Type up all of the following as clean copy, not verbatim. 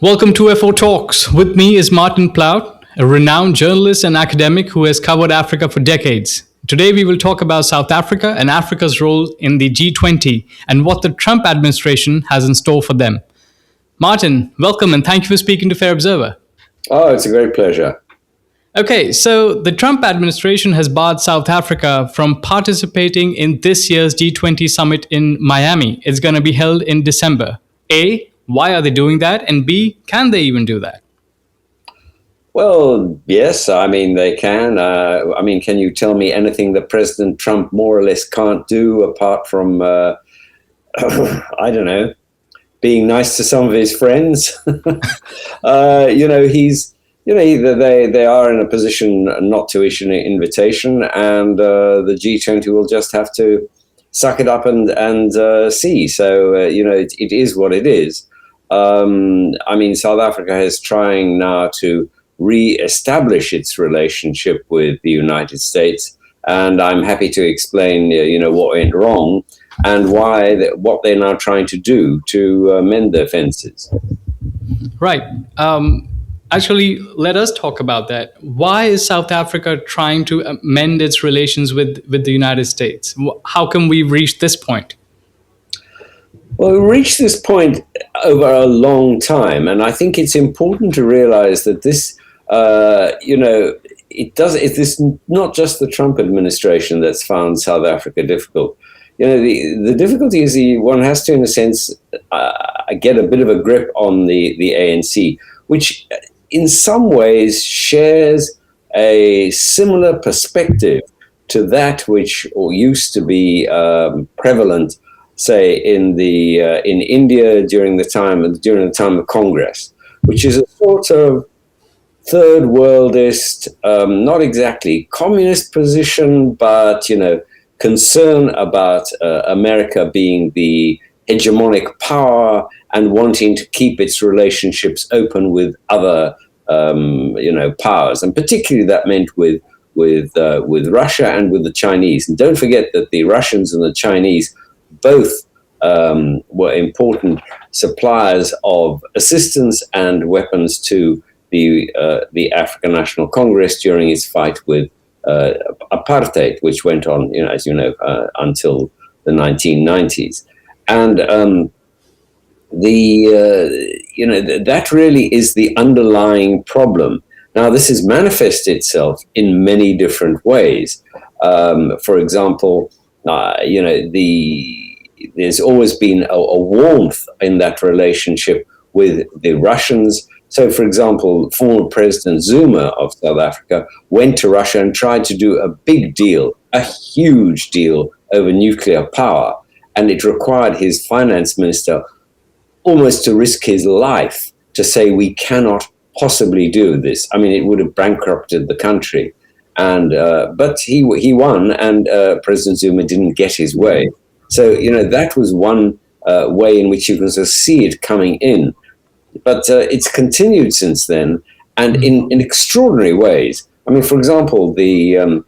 Welcome to FO Talks. With me is Martin Plaut, a renowned journalist and academic who has covered Africa for decades. Today, we will talk about South Africa and Africa's role in the G20 and what the Trump administration has in store for them. Martin, welcome and thank you for speaking to Fair Observer. Oh, it's a great pleasure. Okay, so the Trump administration has barred South Africa from participating in this year's G20 summit in Miami. It's going to be held in December. A, why are they doing that? And B, can they even do that? Well, yes, I mean, they can. Can you tell me anything that President Trump more or less can't do apart from, I don't know, being nice to some of his friends? Either they are in a position not to issue an invitation, and the G20 will just have to suck it up and see. So, it is what it is. South Africa is trying now to re-establish its relationship with the United States, and I'm happy to explain, what went wrong and what they're now trying to do to mend their fences. Right. Actually, let us talk about that. Why is South Africa trying to mend its relations with the United States? How can we reach this point? Well, we reached this point over a long time, and I think it's important to realize that this, it's not just the Trump administration that's found South Africa difficult. The difficulty is one has to, in a sense, get a bit of a grip on the ANC, which in some ways shares a similar perspective to that which used to be prevalent, say, in India during the time of Congress, which is a sort of third-worldist, not exactly communist position, but concern about America being the hegemonic power and wanting to keep its relationships open with other powers, and particularly that meant with Russia and with the Chinese. And don't forget that the Russians and the Chinese both were important suppliers of assistance and weapons to the African National Congress during its fight with apartheid, which went on, until the 1990s. And that really is the underlying problem. Now, this has manifested itself in many different ways. For example, there's always been a warmth in that relationship with the Russians. So, for example, former President Zuma of South Africa went to Russia and tried to do a big deal, a huge deal over nuclear power. And it required his finance minister almost to risk his life to say, we cannot possibly do this. I mean, it would have bankrupted the country. And but he won, and President Zuma didn't get his way. So, that was one way in which you can sort of see it coming in. But it's continued since then, and in extraordinary ways. I mean, for example, the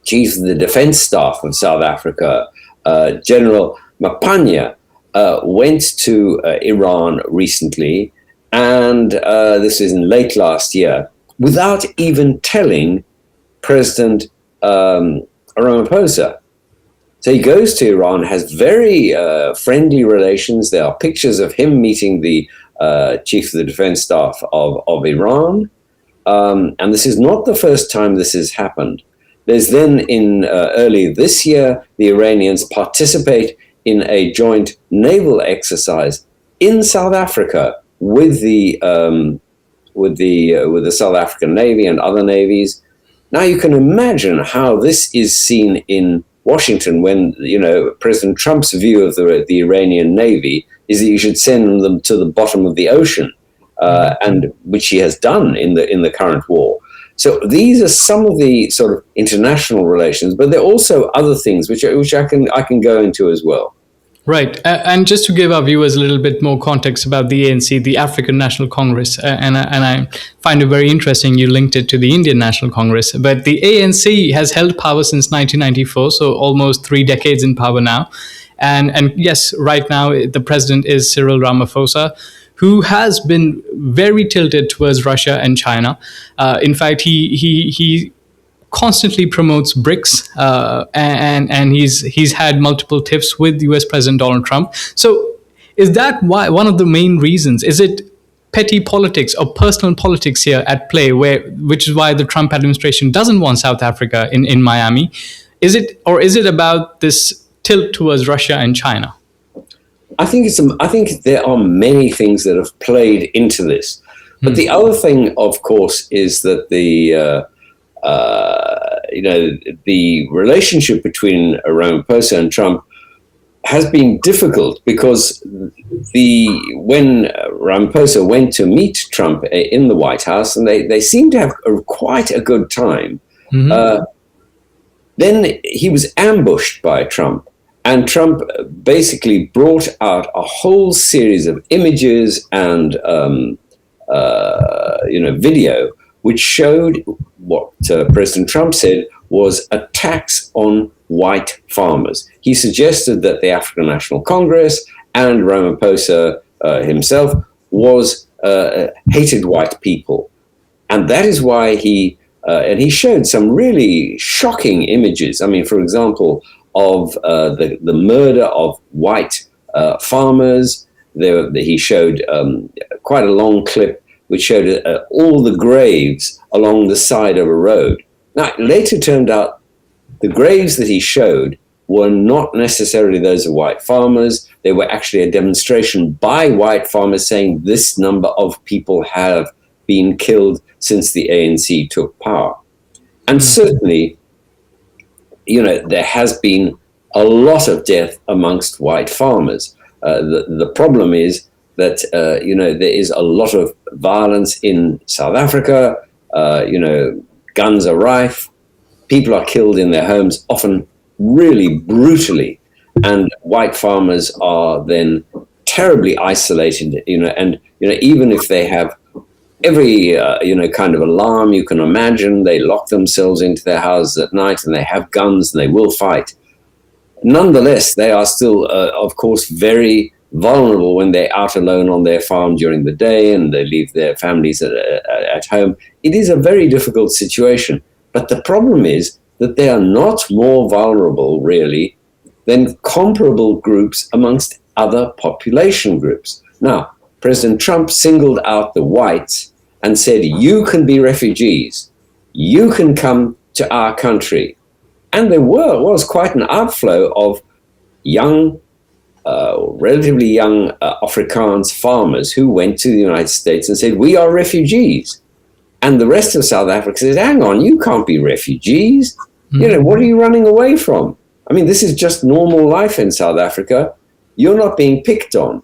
chief of the defense staff of South Africa, General Mapanya, went to Iran recently, and this was in late last year, without even telling President Ramaphosa. So he goes to Iran, has very friendly relations. There are pictures of him meeting the chief of the defense staff of Iran. And this is not the first time this has happened. There's then in early this year, the Iranians participate in a joint naval exercise in South Africa with the South African Navy and other navies. Now you can imagine how this is seen in Washington when President Trump's view of the Iranian Navy is that you should send them to the bottom of the ocean, and which he has done in the current war. So these are some of the sort of international relations, but there are also other things which I can go into as well. Right. And just to give our viewers a little bit more context about the ANC, the African National Congress, and I find it very interesting you linked it to the Indian National Congress. But the ANC has held power since 1994, so almost 3 decades in power now. And yes, right now the president is Cyril Ramaphosa, who has been very tilted towards Russia and China. In fact, he constantly promotes BRICS, and he's had multiple tiffs with U.S. President Donald Trump. So, is that why one of the main reasons? Is it petty politics or personal politics here at play, which is why the Trump administration doesn't want South Africa in Miami? Is it about this tilt towards Russia and China? I think there are many things that have played into this, but the other thing, of course, is that the relationship between Ramaphosa and Trump has been difficult because when Ramaphosa went to meet Trump in the White House, and they seemed to have quite a good time, then he was ambushed by Trump. And Trump basically brought out a whole series of images and video, which showed what President Trump said was attacks on white farmers. He suggested that the African National Congress and Ramaphosa himself hated white people. And that is why he showed some really shocking images. I mean, for example, of the murder of white farmers. He showed quite a long clip which showed all the graves along the side of a road. Now, it later turned out the graves that he showed were not necessarily those of white farmers. They were actually a demonstration by white farmers saying this number of people have been killed since the ANC took power. And certainly, there has been a lot of death amongst white farmers. The problem is that, there is a lot of violence in South Africa. Guns are rife. People are killed in their homes, often really brutally. And white farmers are then terribly isolated, and even if they have every kind of alarm you can imagine, they lock themselves into their houses at night and they have guns and they will fight. Nonetheless, they are still, of course, very vulnerable when they're out alone on their farm during the day and they leave their families at home. It is a very difficult situation. But the problem is that they are not more vulnerable, really, than comparable groups amongst other population groups. Now, President Trump singled out the whites and said, you can be refugees. You can come to our country. And there was quite an outflow of young, relatively young Afrikaans farmers who went to the United States and said, we are refugees. And the rest of South Africa said, hang on, you can't be refugees. What are you running away from? I mean, this is just normal life in South Africa. You're not being picked on.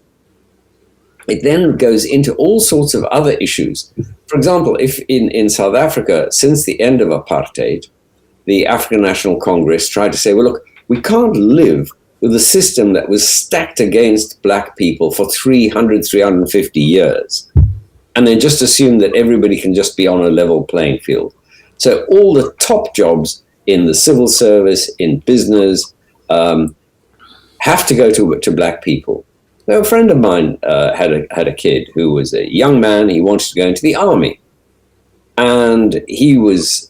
It then goes into all sorts of other issues. For example, if in South Africa, since the end of apartheid, the African National Congress tried to say, well, look, we can't live with a system that was stacked against black people for 350 years. And they just assume that everybody can just be on a level playing field. So all the top jobs in the civil service, in business, have to go to black people. Now, a friend of mine had a kid who was a young man. He wanted to go into the army. And it was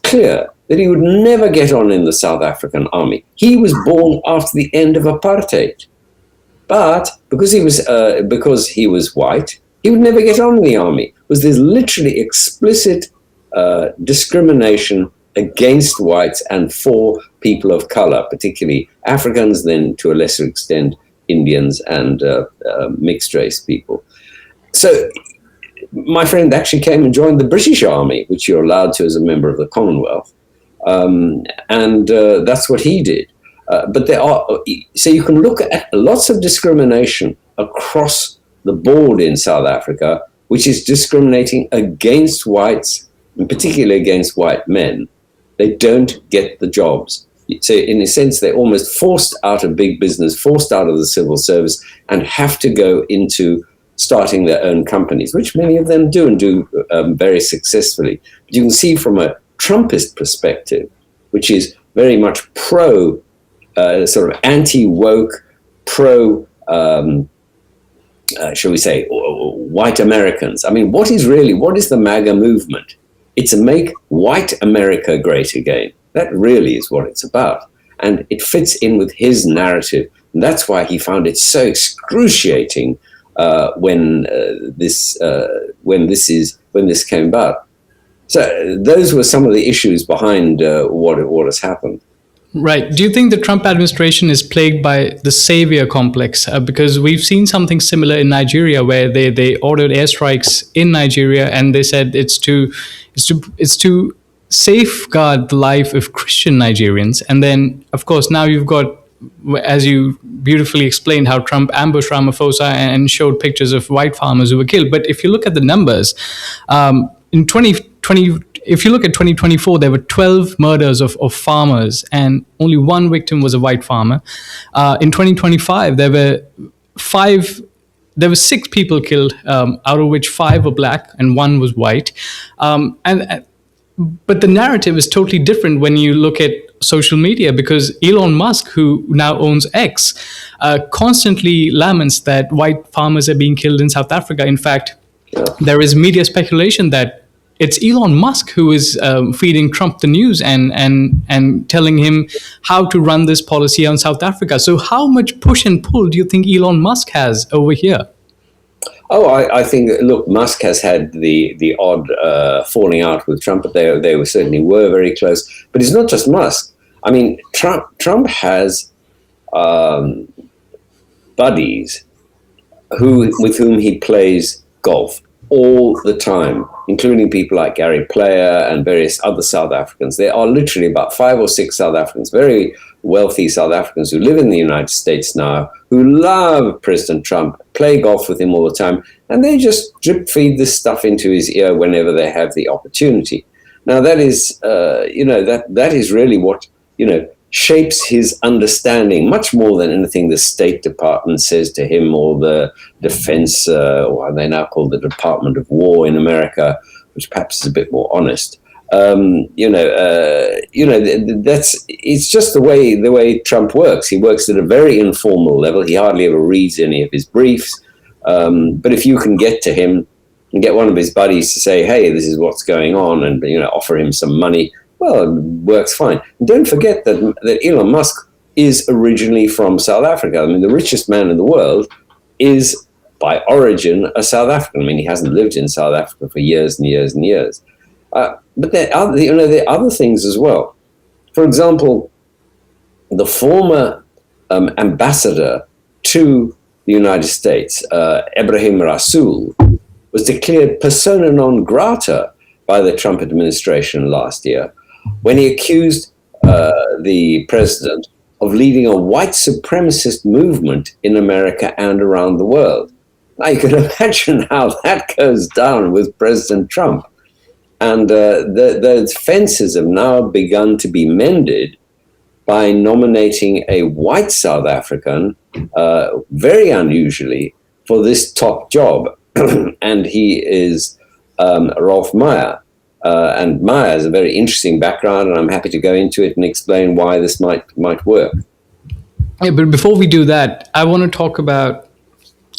clear that he would never get on in the South African army. He was born after the end of apartheid. But because he was white, he would never get on in the army. There's literally explicit discrimination against whites and for people of color, particularly Africans, then to a lesser extent, Indians and mixed race people. So my friend actually came and joined the British Army, which you're allowed to as a member of the Commonwealth. And that's what he did. But so you can look at lots of discrimination across the board in South Africa, which is discriminating against whites, and particularly against white men. They don't get the jobs. So in a sense, they're almost forced out of big business, forced out of the civil service, and have to go into starting their own companies, which many of them do and do very successfully. But you can see from a Trumpist perspective, which is very much sort of anti-woke, pro shall we say, white Americans. I mean, what is the MAGA movement? It's a make white America great again. That really is what it's about. And it fits in with his narrative. And that's why he found it so excruciating when this came about. So those were some of the issues behind what has happened. Right. Do you think the Trump administration is plagued by the savior complex? Because we've seen something similar in Nigeria, where they ordered airstrikes in Nigeria, and they said it's to safeguard the life of Christian Nigerians. And then, of course, now you've got, as you beautifully explained, how Trump ambushed Ramaphosa and showed pictures of white farmers who were killed. But if you look at the numbers, in 2020, if you look at 2024, there were 12 murders of farmers, and only one victim was a white farmer. In 2025, there were 6 people killed, out of which 5 were black and 1 was white. But the narrative is totally different when you look at social media, because Elon Musk, who now owns X, constantly laments that white farmers are being killed in South Africa. In fact, there is media speculation that it's Elon Musk who is feeding Trump the news and telling him how to run this policy on South Africa. So how much push and pull do you think Elon Musk has over here? Oh, I think, look, Musk has had the odd falling out with Trump, but they certainly were very close. But it's not just Musk. I mean, Trump has buddies with whom he plays golf all the time, including people like Gary Player and various other South Africans. There are literally about 5 or 6 South Africans, very wealthy South Africans who live in the United States now, who love President Trump, play golf with him all the time, and they just drip feed this stuff into his ear whenever they have the opportunity. Now, that is, that is really what, shapes his understanding much more than anything the State Department says to him, or the Defense, or they now call the Department of War in America, which perhaps is a bit more honest. It's just the way Trump works. He works at a very informal level. He hardly ever reads any of his briefs. But if you can get to him and get one of his buddies to say, hey, this is what's going on, and offer him some money, well, it works fine. And don't forget that Elon Musk is originally from South Africa. I mean, the richest man in the world is by origin a South African. I mean, he hasn't lived in South Africa for years and years and years. But there are other things as well. For example, the former ambassador to the United States, Ebrahim Rasool, was declared persona non grata by the Trump administration last year when he accused the president of leading a white supremacist movement in America and around the world. Now, you can imagine how that goes down with President Trump. And the fences have now begun to be mended by nominating a white South African, very unusually, for this top job. And he is Ralph Meyer. And Meyer has a very interesting background, and I'm happy to go into it and explain why this might work. Yeah, but before we do that, I want to talk about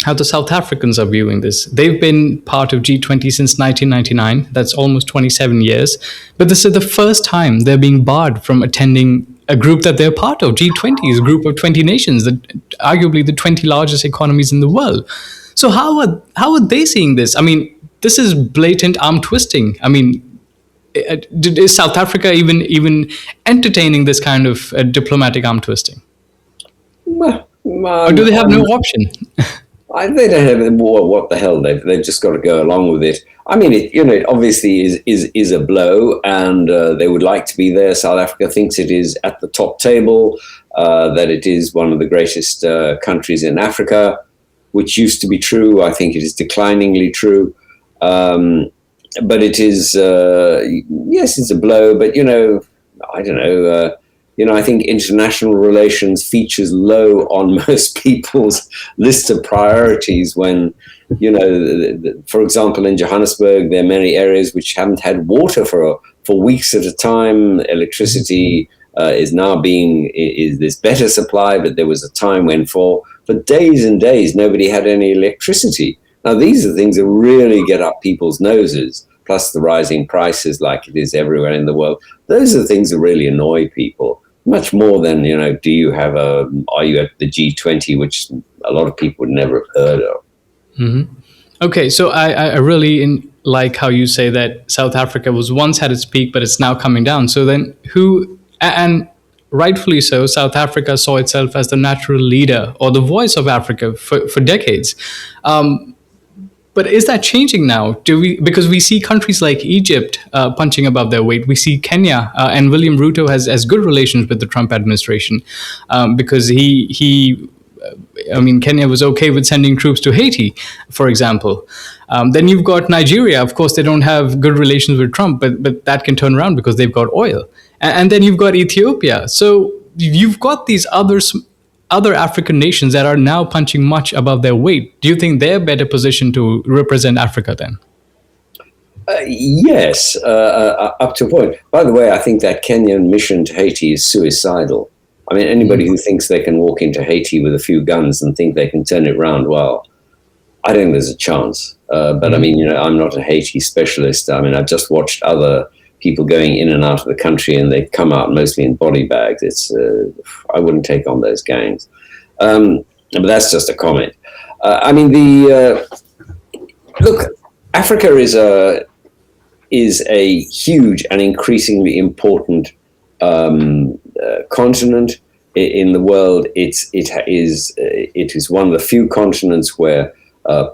how the South Africans are viewing this. They've been part of G20 since 1999. That's almost 27 years. But this is the first time they're being barred from attending a group that they're part of. G20 is a group of 20 nations, arguably the 20 largest economies in the world. So how are they seeing this? I mean, this is blatant arm twisting. I mean, is South Africa even entertaining this kind of diplomatic arm twisting? Or do they have no option? They don't have what the hell. They've just got to go along with it. I mean, it obviously is a blow, and they would like to be there. South Africa thinks it is at the top table, that it is one of the greatest countries in Africa, which used to be true. I think it is decliningly true. But it is, yes, it's a blow, but, I don't know. I think international relations features low on most people's list of priorities when, for example, in Johannesburg, there are many areas which haven't had water for weeks at a time, electricity is now is this better supply, but there was a time when for days and days nobody had any electricity. Now these are things that really get up people's noses, plus the rising prices like it is everywhere in the world. Those are the things that really annoy people, much more than, are you at the G20, which a lot of people would never have heard of. Mm-hmm. Okay, so I really like how you say that South Africa was once at its peak, but it's now coming down. So then and rightfully so, South Africa saw itself as the natural leader or the voice of Africa for decades. But is that changing now? Because we see countries like Egypt punching above their weight. We see Kenya, and William Ruto has good relations with the Trump administration, because Kenya was okay with sending troops to Haiti, for example. Then you've got Nigeria. Of course, they don't have good relations with Trump, but that can turn around because they've got oil. And then you've got Ethiopia. So you've got these other African nations that are now punching much above their weight. Do you think they're better positioned to represent Africa then? Yes, up to a point. By the way, I think that Kenyan mission to Haiti is suicidal. I mean, anybody who thinks they can walk into Haiti with a few guns and think they can turn it around, well, I don't think there's a chance. But I mean, I'm not a Haiti specialist. I mean, I've just watched other people going in and out of the country, and they come out mostly in body bags. I wouldn't take on those gangs. But that's just a comment. Look, Africa is a huge and increasingly important continent in the world. It is one of the few continents where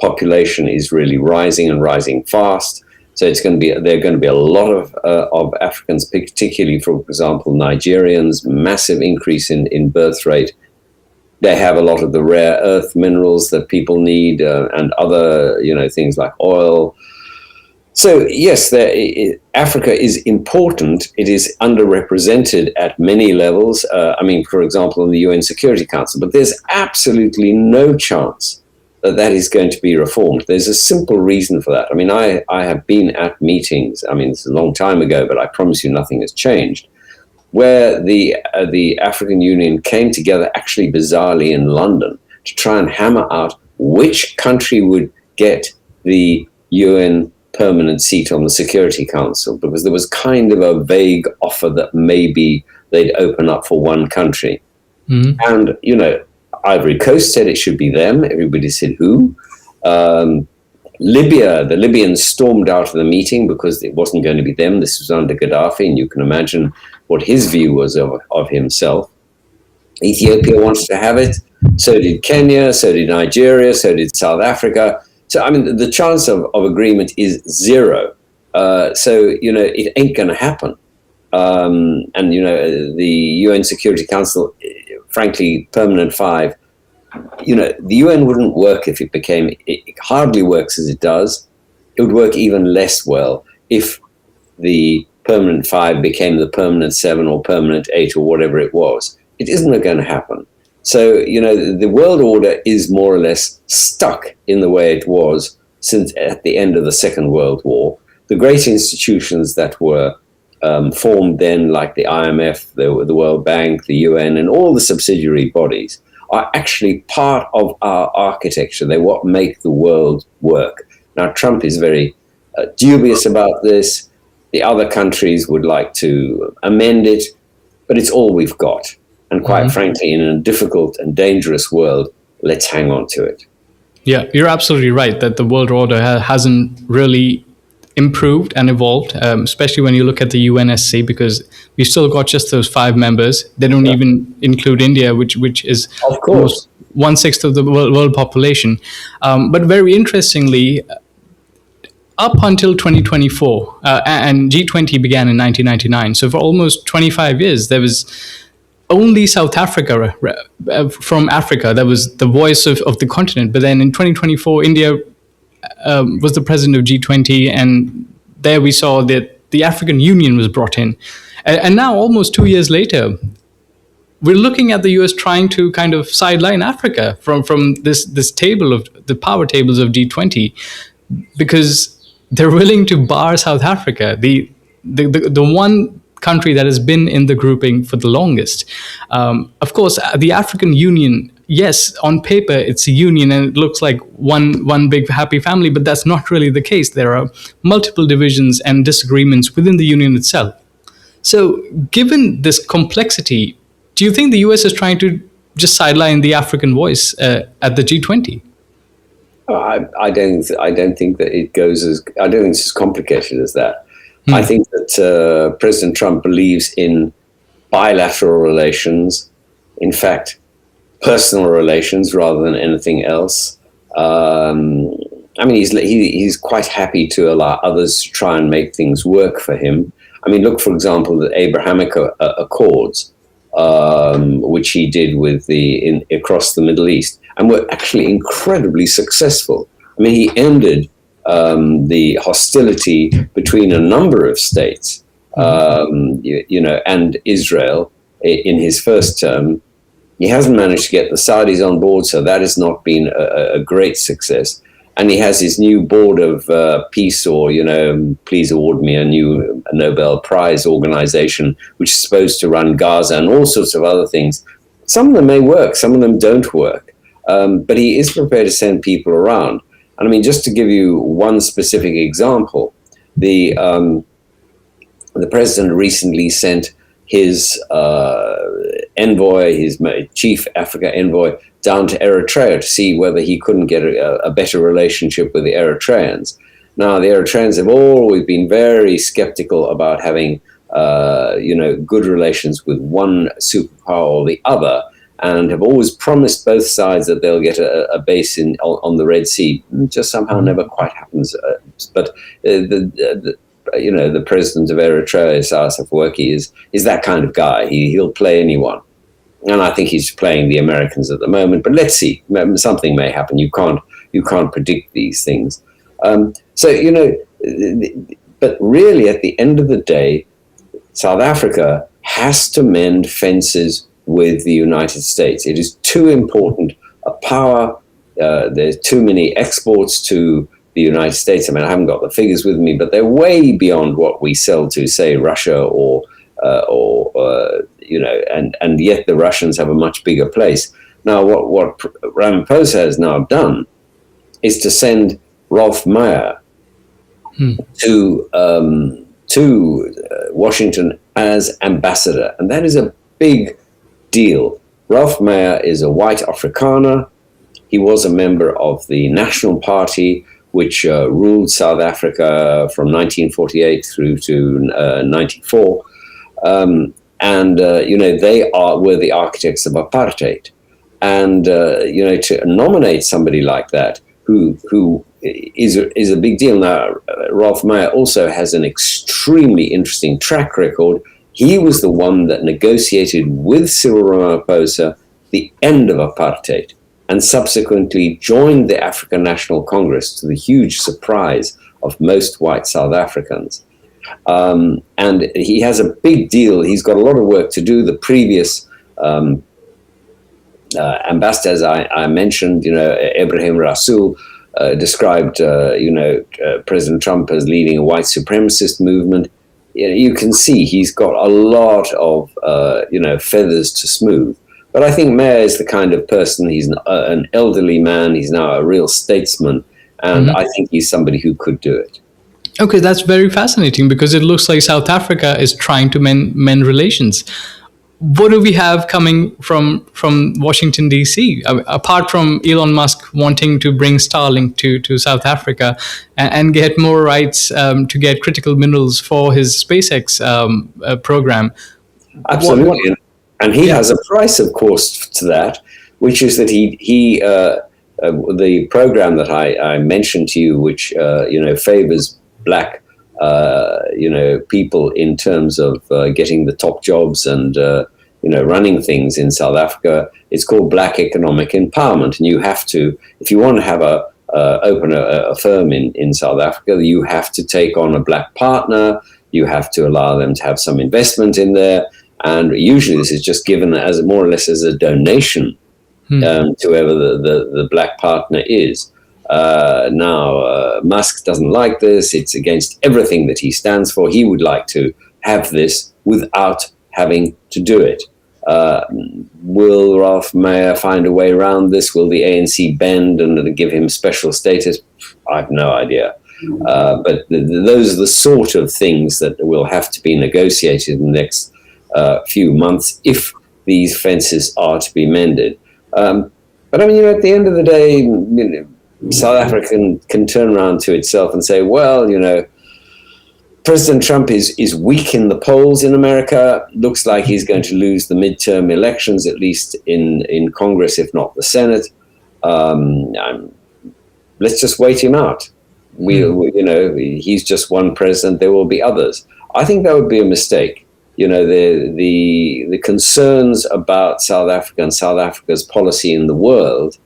population is really rising and rising fast. So there are going to be a lot of Africans, particularly, for example, Nigerians, massive increase in birth rate. They have a lot of the rare earth minerals that people need, and other things like oil. So yes, Africa is important. It is underrepresented at many levels. For example, in the UN Security Council, but there's absolutely no chance that is going to be reformed. There's a simple reason for that. I mean, I have been at meetings, this is a long time ago, but I promise you nothing has changed, where the African Union came together, actually bizarrely in London, to try and hammer out which country would get the UN permanent seat on the Security Council, because there was kind of a vague offer that maybe they'd open up for one country. Mm-hmm. And, Ivory Coast said it should be them. Everybody said who? Libya, the Libyans stormed out of the meeting because it wasn't going to be them. This was under Gaddafi, and you can imagine what his view was of himself. Ethiopia wants to have it. So did Kenya, so did Nigeria, so did South Africa. So, the chance of agreement is zero. It ain't going to happen. The UN Security Council, frankly, permanent 5, the UN wouldn't work if it hardly works as it does. It would work even less well if the permanent 5 became the permanent 7 or permanent 8 or whatever it was. It isn't going to happen. So, the world order is more or less stuck in the way it was since at the end of the Second World War. The great institutions that were formed then, like the IMF, the World Bank, the UN, and all the subsidiary bodies, are actually part of our architecture. They're what make the world work. Now, Trump is very dubious about this. The other countries would like to amend it, but it's all we've got. And quite frankly, in a difficult and dangerous world, let's hang on to it. Yeah, you're absolutely right that the world order hasn't really improved and evolved, especially when you look at the UNSC, because we've still got just those 5 members. They don't even include India, which is of course 1/6 of the world population. But very interestingly, up until 2024, and G20 began in 1999. So for almost 25 years, there was only South Africa from Africa that was the voice of the continent. But then in 2024, India was the president of G20, and there we saw that the African Union was brought in. And now, almost 2 years later, we're looking at the US trying to kind of sideline Africa from this table of the power tables of G20, because they're willing to bar South Africa, the one country that has been in the grouping for the longest. Of course, the African Union, yes, on paper it's a union and it looks like one big happy family, but that's not really the case. There are multiple divisions and disagreements within the union itself. So, given this complexity, do you think the US is trying to just sideline the African voice at the G20? I don't think that it goes as. I don't think it's as complicated as that. I think that President Trump believes in bilateral relations. In fact, personal relations rather than anything else. I mean, he's quite happy to allow others to try and make things work for him. I mean, look, for example, the Abrahamic Accords, which he did with across the Middle East, and were actually incredibly successful. I mean, he ended the hostility between a number of states, and Israel in his first term. He hasn't managed to get the Saudis on board, so that has not been a great success. And he has his new board of peace, or, please award me a new Nobel Prize organization, which is supposed to run Gaza and all sorts of other things. Some of them may work, some of them don't work. But he is prepared to send people around. And I mean, just to give you one specific example, the president recently sent his envoy, his chief Africa envoy, down to Eritrea to see whether he couldn't get a better relationship with the Eritreans. Now, the Eritreans have always been very skeptical about having, good relations with one superpower or the other, and have always promised both sides that they'll get a base on the Red Sea. It just somehow never quite happens. But the president of Eritrea, Isaias Afwerki, is that kind of guy. He'll play anyone. And I think he's playing the Americans at the moment. But let's see. Something may happen. You can't predict these things. But really, at the end of the day, South Africa has to mend fences with the United States. It is too important a power. There's too many exports to the United States. I mean, I haven't got the figures with me, but they're way beyond what we sell to, say, Russia and yet the Russians have a much bigger place. Now, what Ramaphosa has now done is to send Ralph Meyer to Washington as ambassador, and that is a big deal. Ralph Meyer is a white Afrikaner. He was a member of the National Party, which ruled South Africa from 1948 through to 94. They were the architects of apartheid. And, to nominate somebody like that who is a big deal. Now, Ralph Meyer also has an extremely interesting track record. He was the one that negotiated with Cyril Ramaphosa the end of apartheid, and subsequently joined the African National Congress, to the huge surprise of most white South Africans. And he has a big deal. He's got a lot of work to do. The previous ambassador, as I mentioned, Ebrahim Rasool, described, President Trump as leading a white supremacist movement. You can see he's got a lot of, feathers to smooth. But I think Meyer is the kind of person, he's an elderly man, he's now a real statesman, and I think he's somebody who could do it. Okay, that's very fascinating, because it looks like South Africa is trying to mend relations. What do we have coming from Washington, D.C., apart from Elon Musk wanting to bring Starlink to South Africa and get more rights to get critical minerals for his SpaceX program? Absolutely. And he has a price, of course, to that, which is that he the program that I mentioned to you, which favors black people in terms of getting the top jobs and running things in South Africa. It's called Black Economic Empowerment, and you have to, if you want to have open a firm in South Africa, you have to take on a black partner. You have to allow them to have some investment in there. And usually this is just given as more or less as a donation to whoever the black partner is. Now, Musk doesn't like this. It's against everything that he stands for. He would like to have this without having to do it. Will Ralph Meyer find a way around this? Will the ANC bend and give him special status? I have no idea. But those are the sort of things that will have to be negotiated in the next few months if these fences are to be mended. But I mean, at the end of the day, South Africa can turn around to itself and say, well, President Trump is weak in the polls in America. Looks like he's going to lose the midterm elections, at least in Congress, if not the Senate. Let's just wait him out. He's just one president. There will be others. I think that would be a mistake. The concerns about South Africa and South Africa's policy in the world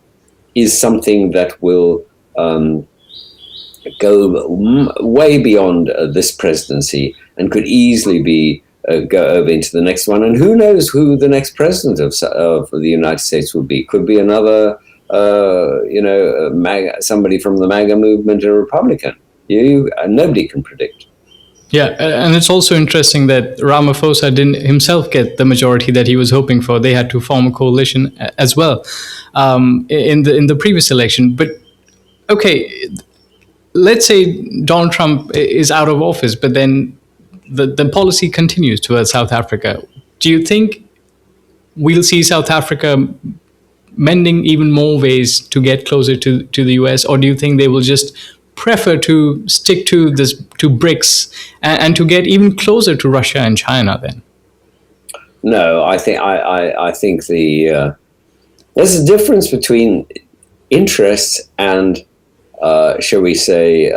is something that will go way beyond this presidency and could easily go over into the next one. And who knows who the next president of the United States will be? Could be another, somebody from the MAGA movement, a Republican. Nobody can predict. Yeah, and it's also interesting that Ramaphosa didn't himself get the majority that he was hoping for. They had to form a coalition as well in the previous election. But okay, let's say Donald Trump is out of office, but then the policy continues towards South Africa. Do you think we'll see South Africa mending even more ways to get closer to the US, or do you think they will just prefer to stick to BRICS and to get even closer to Russia and China then? No, I think there's a difference between interests and shall we say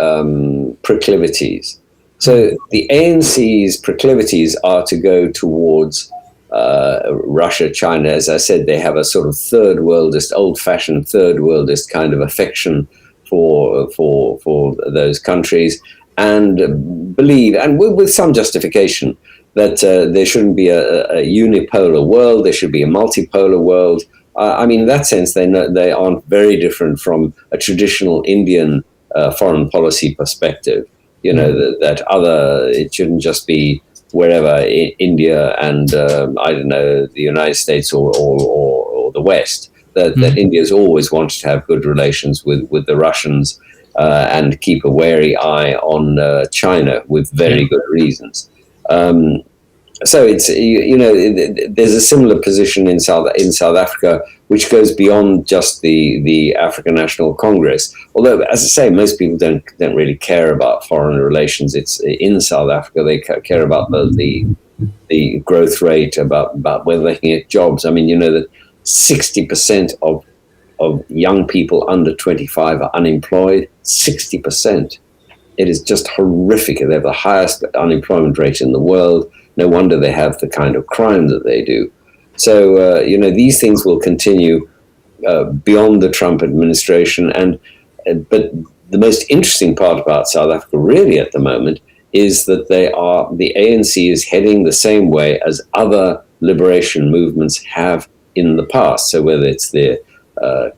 proclivities. So the ANC's proclivities are to go towards Russia, China. As I said, they have a sort of third worldist, old-fashioned third worldist kind of affection for those countries, and believe, and with some justification, that there shouldn't be a unipolar world. There should be a multipolar world. I mean, in that sense, they aren't very different from a traditional Indian foreign policy perspective. It shouldn't just be wherever India and the United States or the West. That India's always wanted to have good relations with the Russians and keep a wary eye on China with very good reasons. So it's there's a similar position in South Africa, which goes beyond just the African National Congress. Although, as I say, most people don't really care about foreign relations. It's in South Africa they care about the growth rate, about whether they can get jobs. I mean, that 60% of young people under 25 are unemployed. 60%. It is just horrific. They have the highest unemployment rate in the world. No wonder they have the kind of crime that they do. So, these things will continue beyond the Trump administration. But the most interesting part about South Africa really at the moment is that the ANC is heading the same way as other liberation movements have in the past. So whether it's the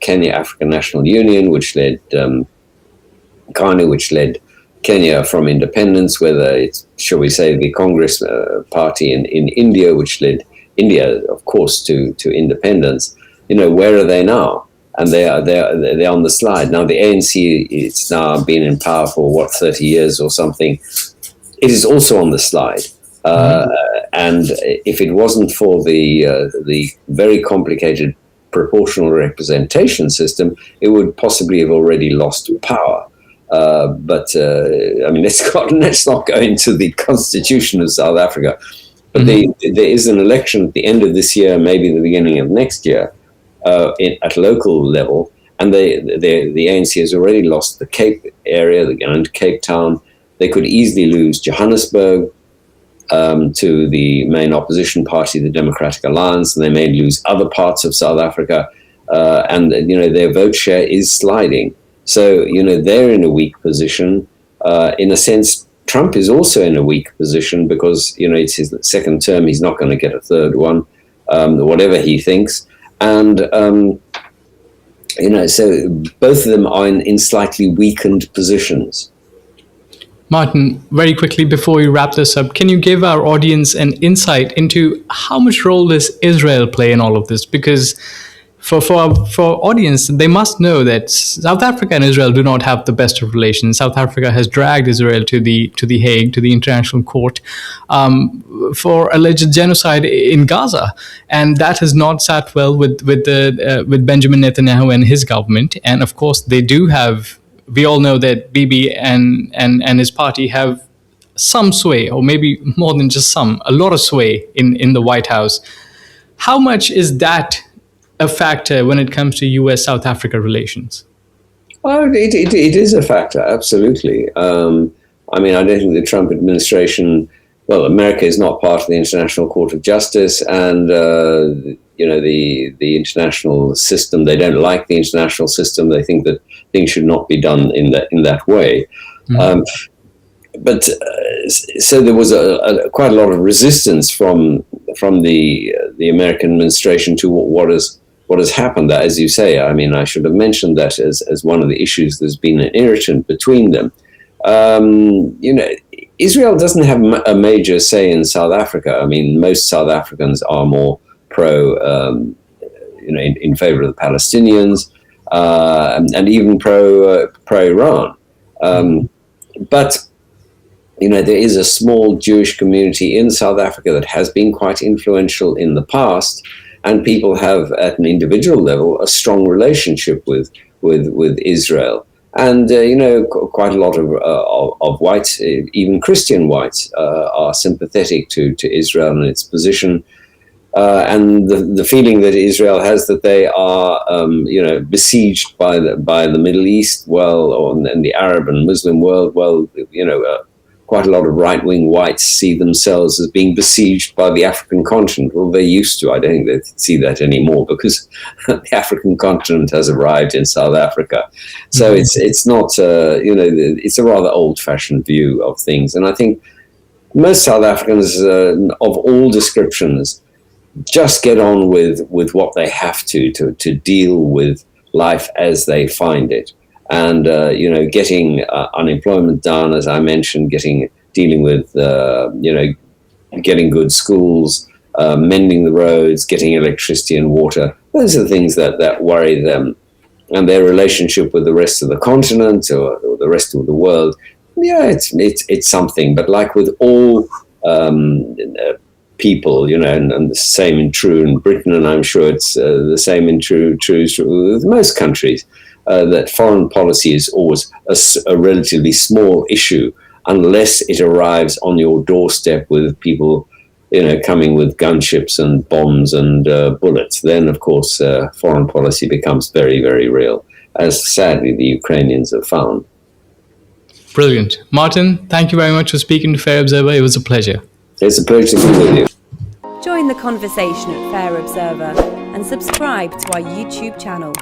Kenya African National Union, which led KANU, which led Kenya from independence, whether it's, shall we say, the Congress party in India, which led India, of course, to independence. Where are they now? And they're on the slide. Now the ANC, it's now been in power for 30 years or something. It is also on the slide. And if it wasn't for the very complicated proportional representation system, it would possibly have already lost power. But let's not go into the constitution of South Africa. But there is an election at the end of this year, maybe the beginning of next year, at local level, and the ANC has already lost the Cape area, and Cape Town. They could easily lose Johannesburg to the main opposition party, the Democratic Alliance, and they may lose other parts of South Africa, and their vote share is sliding. So, they're in a weak position. In a sense, Trump is also in a weak position because, it's his second term. He's not going to get a third one, whatever he thinks. And, so both of them are in slightly weakened positions. Martin, very quickly before we wrap this up, can you give our audience an insight into how much role does Israel play in all of this? Because for audience, they must know that South Africa and Israel do not have the best of relations. South Africa has dragged Israel to the Hague, to the International Court, for alleged genocide in Gaza, and that has not sat well with Benjamin Netanyahu and his government. And of course, they do have. We all know that Bibi and his party have some sway, or maybe more than just some, a lot of sway in the White House. How much is that a factor when it comes to U.S.-South Africa relations? Oh, it is a factor, absolutely. I mean, I don't think the Trump administration, well, America is not part of the International Court of Justice, and the international system, they don't like the international system. They think that things should not be done in that way. Mm-hmm. So there was quite a lot of resistance from the American administration to what has happened. That, as you say, I mean, I should have mentioned that as one of the issues. There's been an irritant between them. Israel doesn't have a major say in South Africa. I mean, most South Africans are more in favor of the Palestinians, and even pro Iran. But there is a small Jewish community in South Africa that has been quite influential in the past, and people have, at an individual level, a strong relationship with Israel. And quite a lot of whites, even Christian whites, are sympathetic to Israel and its position, and the feeling that Israel has that they are, besieged by the Middle East, and the Arab and Muslim world. Quite a lot of right-wing whites see themselves as being besieged by the African continent. Well, they used to. I don't think they see that anymore, because the African continent has arrived in South Africa. So it's not, it's a rather old-fashioned view of things. And I think most South Africans of all descriptions just get on with what they have to deal with life as they find it. And, getting unemployment down, as I mentioned, dealing with, getting good schools, mending the roads, getting electricity and water. Those are the things that worry them. And their relationship with the rest of the continent or the rest of the world, it's something. But like with all people, and the same true in Britain, and I'm sure it's the same true with most countries, that foreign policy is always a relatively small issue unless it arrives on your doorstep with people, coming with gunships and bombs and bullets. Then, of course, foreign policy becomes very, very real, as sadly the Ukrainians have found. Brilliant. Martin, thank you very much for speaking to Fair Observer. It was a pleasure. It's a pleasure to be with you. Join the conversation at Fair Observer and subscribe to our YouTube channel.